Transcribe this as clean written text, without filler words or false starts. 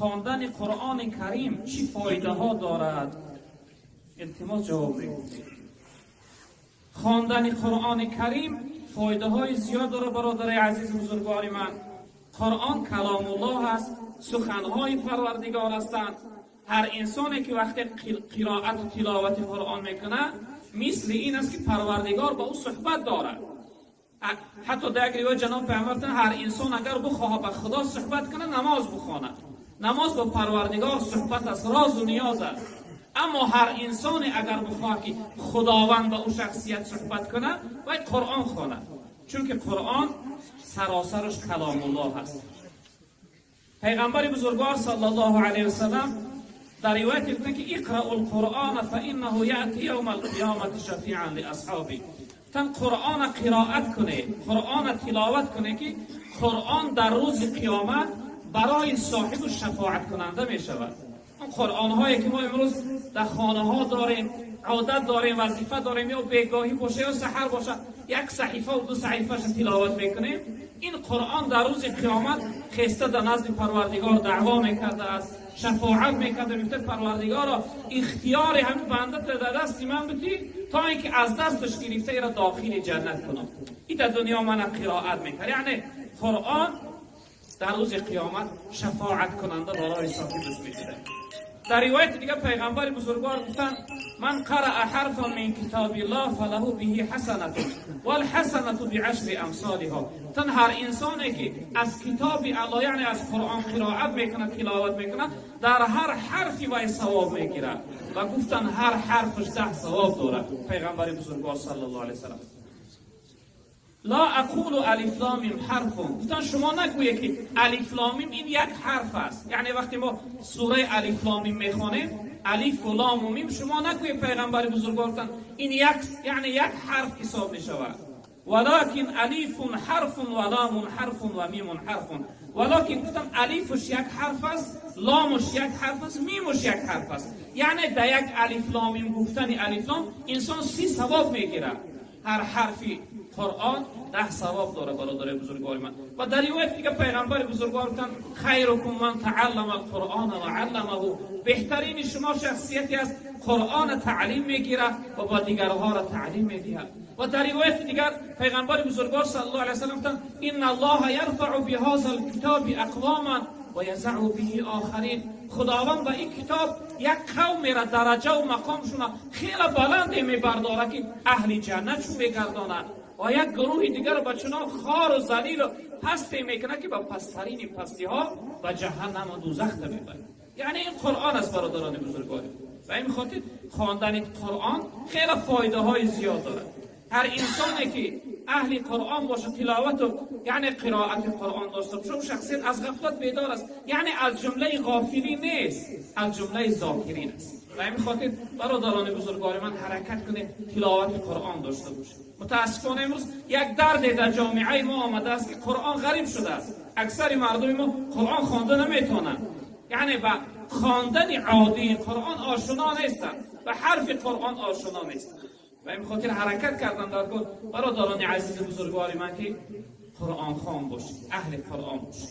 خواندن قرآن کریم چی فایده ها دارد؟ التماس جواب میگوید. خواندن قرآن کریم فایده های زیاد داره برادر عزیز بزرگوار من. قرآن کلام الله است، سخنهای پروردگار هستند. هر انسانی که وقتی قرائت و تلاوت قرآن میکنه مثل این است که پروردگار با او صحبت دارد. حتی در روایت جناب پیامبر هر انسان اگر بخواهد با خدا صحبت کنه نماز بخواند. نماز با پروردگار صحبت است، راز و نیاز است. اما هر انسانی اگر بخواهد که خداوند با او شخصیت صحبت کنه باید قرآن خواند، چون که قرآن سراسرش کلام الله است. پیغمبر بزرگوار صلی الله علیه و سلم در روایت میگه که اقرأوا القرآن فانه یأتی یوم القیامة شفیعا لاصحابه. تن قرآن قرائت کنه، قرآن تلاوت کنه که قرآن در روز قیامت برای صاحب شفاعت کننده می شود. اون قرآن هایی که ما امروز در خانه ها داریم، عادت داریم، وظیفه داریم، یا بیگاهی باشه یا سحر باشه یک صحیفه و دو صحیفهش تلاوت میکنیم، این قرآن در روز قیامت خسته در نزد پروردگار دعوا میکرده است، شفاعت میکرده، میگه پروردگارا اختیار همین بنده در دست من بدی تا اینکه از دستش گرفته ای را داخل جنت کنم. این در دنیا من قرائت میکرد. یعنی قرآن در روز قیامت شفاعت کننده برای صاحبش میشه. در روایت دیگه پیغمبر بزرگوار گفتن من قرأ حرفا من کتاب الله فله به حسنه والحسنه بعشر امثالها. تن هر انسانی که از کتاب الله یعنی از قرآن قرائت میکنه، تلاوت میکنه، در هر حرفی وای ثواب میگیره و گفتن هر حرفش 10 ثواب داره. پیغمبر بزرگوار صلی الله علیه و سلم لا اقول الف لام میم حرف. گفتن شما نگویید که الف لام میم این یک حرف است. یعنی وقتی ما سوره الف لام میم میخوانیم، الف و لام و میم، شما نگویید پیغمبر بزرگوار گفتن این یک حرف حساب میشود. ولکن الف حرف و لام حرف و میم حرف. ولکن گفتن الفش یک حرف است، لامش یک حرف است، میمش یک حرف است. یعنی در یک الف لام میم گفتن الف لام انسان 30 ثواب میگیره. هر حرفی قرآن 10 ثواب داره برادر بزرگوار من. و در روایت دیگه پیغمبر بزرگوار گفتن خیرکم من تعلم القرآن و علمه. بهترین شما شخصیتی است قرآن تعلیم میگیره و با دیگرها را تعلیم میدهد. و در روایت دیگر پیغمبر بزرگوار صلی الله علیه و سلم گفتن ان الله یرفع بهذا الكتاب اقواما و یضع به آخرین. خداوند با این کتاب یک قوم را درجه و مقامشون خیلی بلند میبرداره که اهل جنت شو بگرداند و یک گروه دیگر با چنان خار و ذلیل و پستی میکنه که با پسترین پستی ها و جهنم و دوزخ میبره. یعنی این قرآن است برادران بزرگوار. و این خاطر خواندن قرآن خیلی فایده های زیاد داره. هر انسانی که اهل قرآن باشه، تلاوت و یعنی قرائت قرآن داشته باشه، شخصیت از غفلت بیدار است. یعنی از جمله غافلین نیست، از جمله ذاکرین است. و این خاطر برادران بزرگوار من حرکت کنه تلاوت قرآن داشته باشه. متاسفانه امروز یک درد در جامعه ما آمده است که قرآن غریب شده است. اکثر مردم ما قرآن خوانده نمیتونن، یعنی با خواندن عادی قرآن آشنا نیستن، به حرف قرآن آشنا نیستن. و این خاطر حرکت کردن در برادران عزیز بزرگوار من که قرآن خوان باشید، اهل قرآن باشید.